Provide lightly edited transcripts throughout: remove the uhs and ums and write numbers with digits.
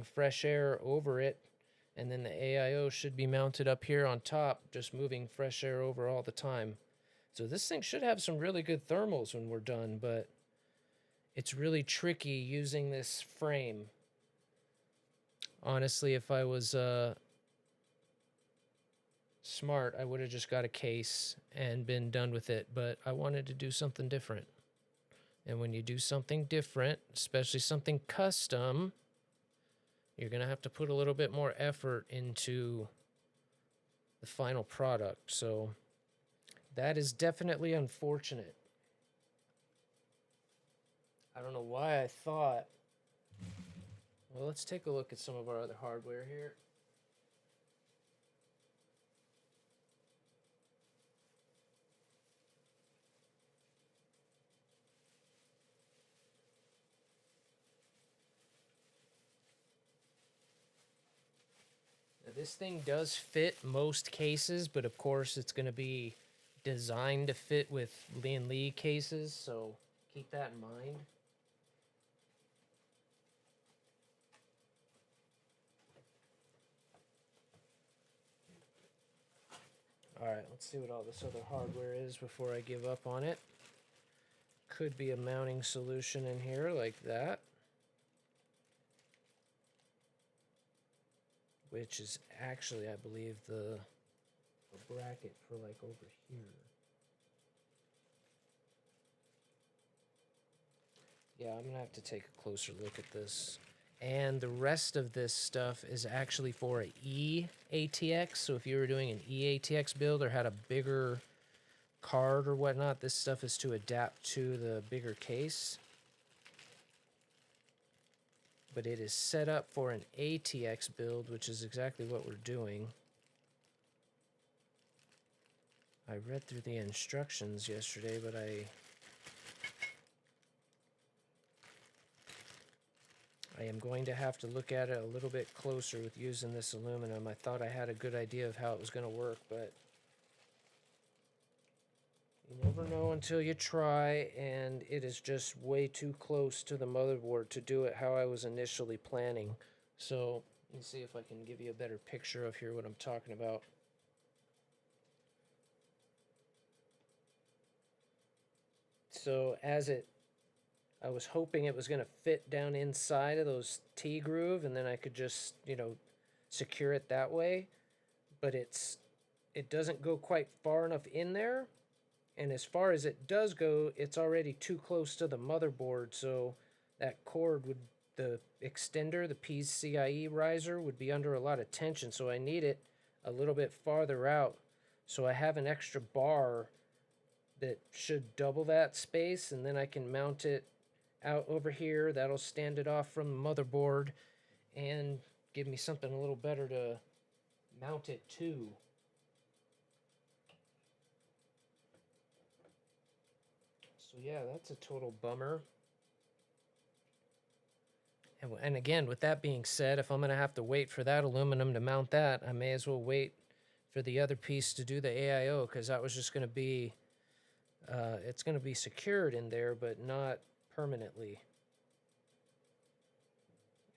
fresh air over it, and then the AIO should be mounted up here on top, just moving fresh air over all the time. So this thing should have some really good thermals when we're done, but it's really tricky using this frame. Honestly, if I was smart, I would have just got a case and been done with it, but I wanted to do something different. And when you do something different, especially something custom, you're going to have to put a little bit more effort into the final product. So that is definitely unfortunate. I don't know why I thought. Well, let's take a look at some of our other hardware here. Now, this thing does fit most cases, but of course it's going to be designed to fit with Lee cases, so keep that in mind. Alright, let's see what all this other hardware is before I give up on it. Could be a mounting solution in here like that, which is actually, I believe, the bracket for like over here. Yeah, I'm gonna have to take a closer look at this. And the rest of this stuff is actually for an eATX. So if you were doing an eATX build or had a bigger card or whatnot, this stuff is to adapt to the bigger case. But it is set up for an ATX build, which is exactly what we're doing. I read through the instructions yesterday, but I am going to have to look at it a little bit closer with using this aluminum. I thought I had a good idea of how it was going to work, but you never know until you try, and it is just way too close to the motherboard to do it how I was initially planning. So, let me see if I can give you a better picture of here what I'm talking about. So, I was hoping it was going to fit down inside of those T-groove, and then I could just, secure it that way. But it doesn't go quite far enough in there. And as far as it does go, it's already too close to the motherboard, so that cord would, the extender, the PCIe riser, would be under a lot of tension, so I need it a little bit farther out. So I have an extra bar that should double that space, and then I can mount it out over here. That'll stand it off from the motherboard and give me something a little better to mount it to. So yeah, that's a total bummer. And again, with that being said, if I'm going to have to wait for that aluminum to mount that, I may as well wait for the other piece to do the AIO, because that was just going to be, it's going to be secured in there, but not permanently.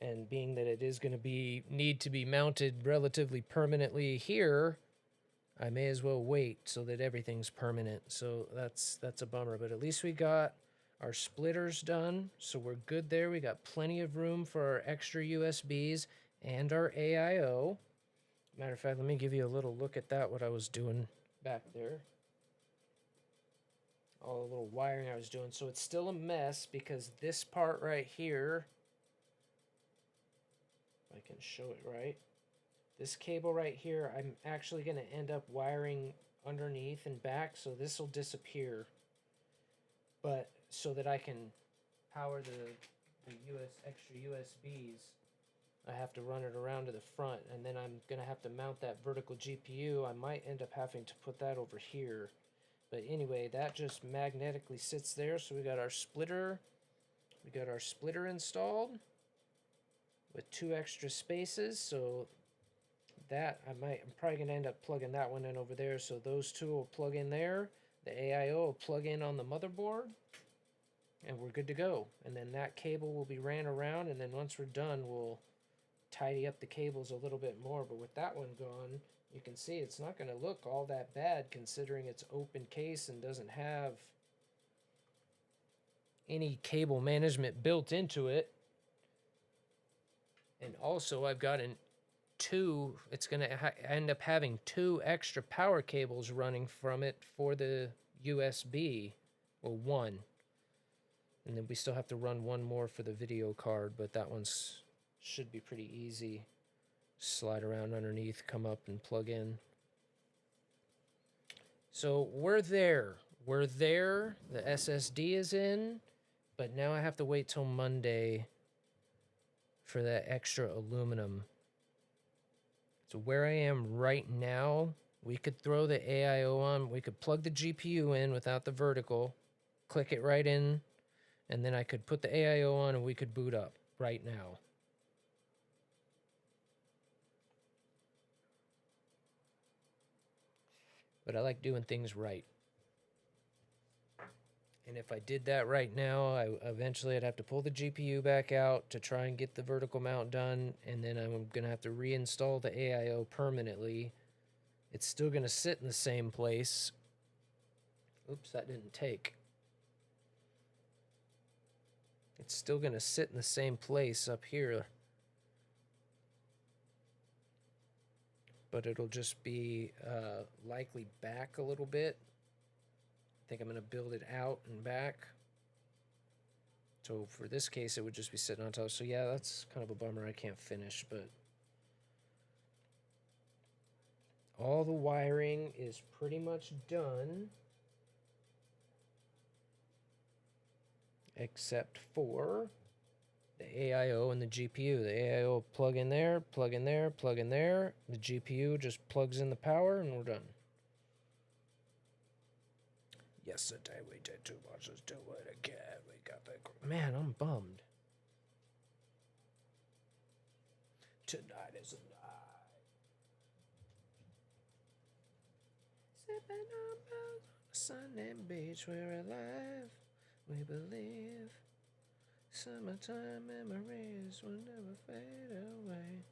And being that it is going to need to be mounted relatively permanently here, I may as well wait so that everything's permanent. So that's a bummer, but at least we got our splitters done, so we're good there. We got plenty of room for our extra USBs and our AIO. Matter of fact, let me give you a little look at that, what I was doing back there. All the little wiring I was doing. So it's still a mess because this part right here, if I can show it right, this cable right here, I'm actually going to end up wiring underneath and back, so this will disappear. But so that I can power the extra USBs, I have to run it around to the front, and then I'm going to have to mount that vertical GPU. I might end up having to put that over here. But anyway, that just magnetically sits there, so we got our splitter. We got our splitter installed with 2 extra spaces, so that I'm probably going to end up plugging that one in over there, so those 2 will plug in there. The AIO will plug in on the motherboard, and we're good to go. And then that cable will be ran around, and then once we're done, we'll tidy up the cables a little bit more. But with that one gone, you can see it's not going to look all that bad considering it's open case and doesn't have any cable management built into it. And also I've got it's going to end up having 2 extra power cables running from it for the USB, well, 1. And then we still have to run 1 more for the video card, but that one's should be pretty easy. Slide around underneath, come up and plug in. So we're there. We're there. The SSD is in, but now I have to wait till Monday for that extra aluminum. So where I am right now, we could throw the AIO on. We could plug the GPU in without the vertical, click it right in, and then I could put the AIO on and we could boot up right now. But I like doing things right. And if I did that right now, eventually I'd have to pull the GPU back out to try and get the vertical mount done, and then I'm going to have to reinstall the AIO permanently. It's still going to sit in the same place. Oops, that didn't take. It's still going to sit in the same place up here. But it'll just be likely back a little bit. I think I'm going to build it out and back. So for this case, it would just be sitting on top. So yeah, that's kind of a bummer I can't finish, but all the wiring is pretty much done. Except for the AIO and the GPU. The AIO plug in there, plug in there, plug in there. The GPU just plugs in the power and we're done. Yesterday we did too much, let's do it again. We got the... Man, I'm bummed. Tonight is a night. Sipping on bells on a Sunday beach, we're alive. We believe summertime memories will never fade away.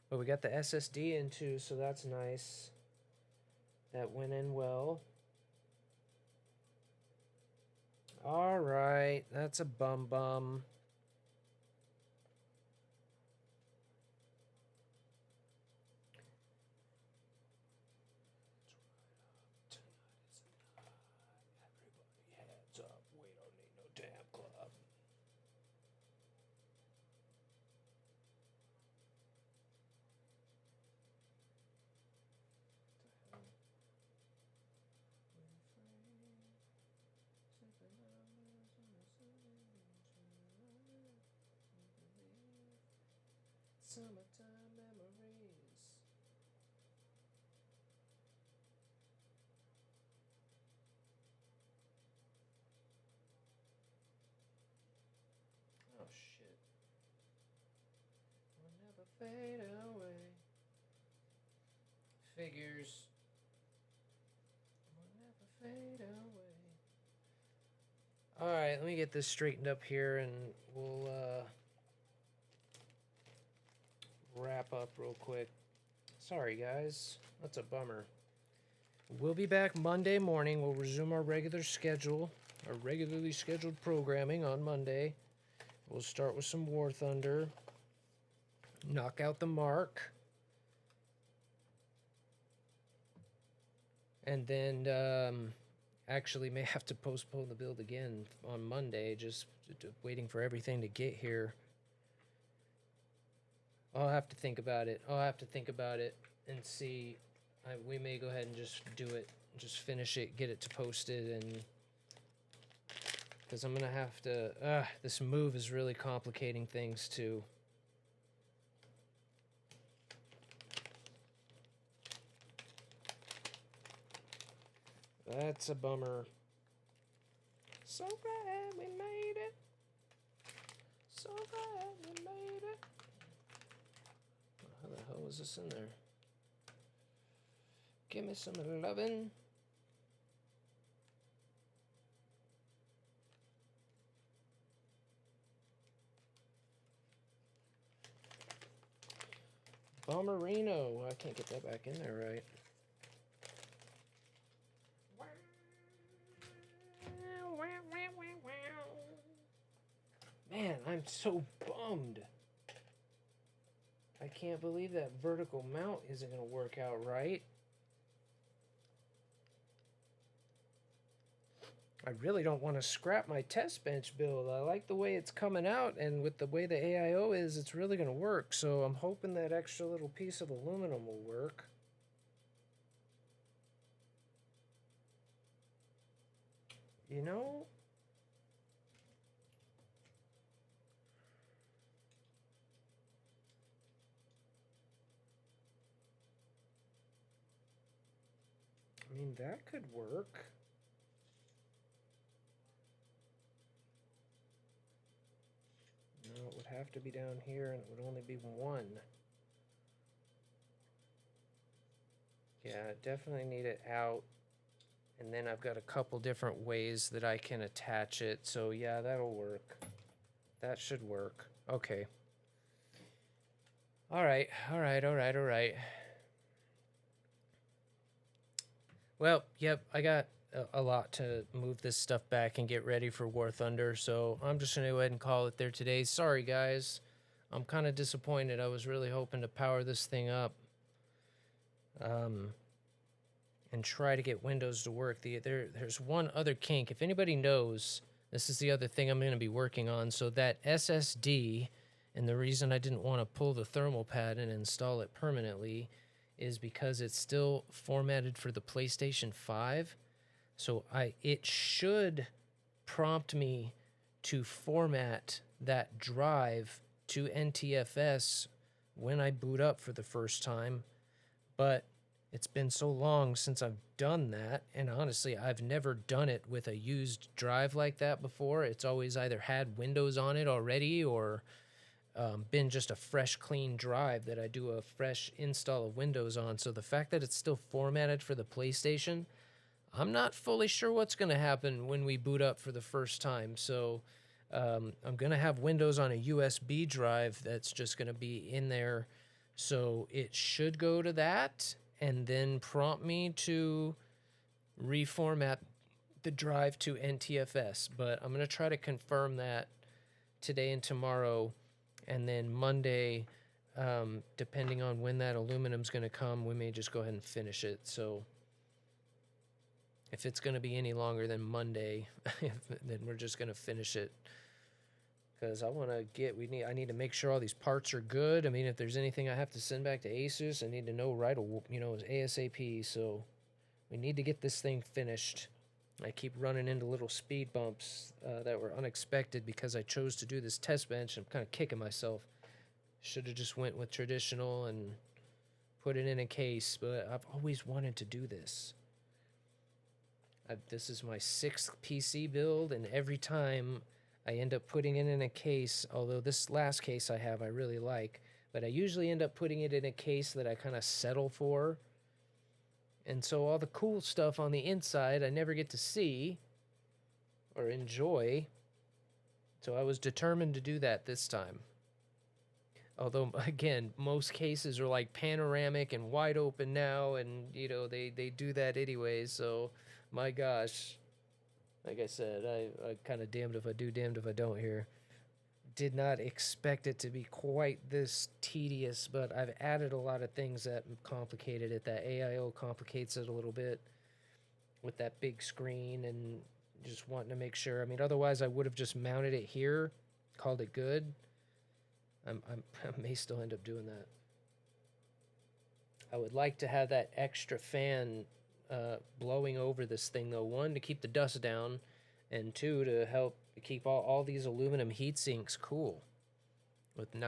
But we got the SSD in too, so that's nice. That went in well. All right, that's a bum. Summertime memories. Oh shit. Will never fade away. Figures. Will never fade away. Alright, let me get this straightened up here and we'll wrap up real quick. Sorry guys, that's a bummer. We'll be back Monday morning. We'll resume our regular schedule, our regularly scheduled programming on Monday. We'll start with some War Thunder, knock out the mark, and then actually may have to postpone the build again on Monday, just waiting for everything to get here. I'll have to think about it. And see. We may go ahead and just do it. Just finish it, get it to posted, and Because I'm going to have to... this move is really complicating things, too. That's a bummer. So glad we made it. So glad we made it. How the hell was this in there? Give me some lovin'. Bomberino. I can't get that back in there right. Man, I'm so bummed. I can't believe that vertical mount isn't going to work out right. I really don't want to scrap my test bench build. I like the way it's coming out, and with the way the AIO is, it's really going to work. So I'm hoping that extra little piece of aluminum will work. You know? I mean, that could work. No, it would have to be down here, and it would only be one. Yeah, definitely need it out. And then I've got a couple different ways that I can attach it. So yeah, that'll work. That should work. Okay. All right. Well, yep, I got a lot to move this stuff back and get ready for War Thunder. So I'm just going to go ahead and call it there today. Sorry, guys. I'm kind of disappointed. I was really hoping to power this thing up. And try to get Windows to work. There's one other kink. If anybody knows, this is the other thing I'm going to be working on. So that SSD, and the reason I didn't want to pull the thermal pad and install it permanently is because it's still formatted for the PlayStation 5. So it should prompt me to format that drive to NTFS when I boot up for the first time. But it's been so long since I've done that, and honestly, I've never done it with a used drive like that before. It's always either had Windows on it already or been just a fresh, clean drive that I do a fresh install of Windows on. So the fact that it's still formatted for the PlayStation, I'm not fully sure what's going to happen when we boot up for the first time. So I'm going to have Windows on a USB drive that's just going to be in there. So it should go to that and then prompt me to reformat the drive to NTFS. But I'm going to try to confirm that today and tomorrow. And then Monday, depending on when that aluminum's going to come, we may just go ahead and finish it. So if it's going to be any longer than Monday, then we're just going to finish it. Because I need to make sure all these parts are good. I mean, if there's anything I have to send back to Asus, I need to know ASAP. So we need to get this thing finished. I keep running into little speed bumps that were unexpected because I chose to do this test bench. I'm kind of kicking myself. Should have just went with traditional and put it in a case, but I've always wanted to do this. This is my 6th PC build, and every time I end up putting it in a case, although this last case I have I really like, but I usually end up putting it in a case that I kind of settle for. And so all the cool stuff on the inside I never get to see or enjoy. So I was determined to do that this time. Although, again, most cases are like panoramic and wide open now, and, they do that anyway, so my gosh. Like I said, I kind of damned if I do, damned if I don't here. Did not expect it to be quite this tedious, but I've added a lot of things that complicated it. That AIO complicates it a little bit with that big screen and just wanting to make sure. I mean, otherwise I would have just mounted it here, called it good. I may still end up doing that. I would like to have that extra fan blowing over this thing, though. One, to keep the dust down, and two, to help keep all these aluminum heat sinks cool with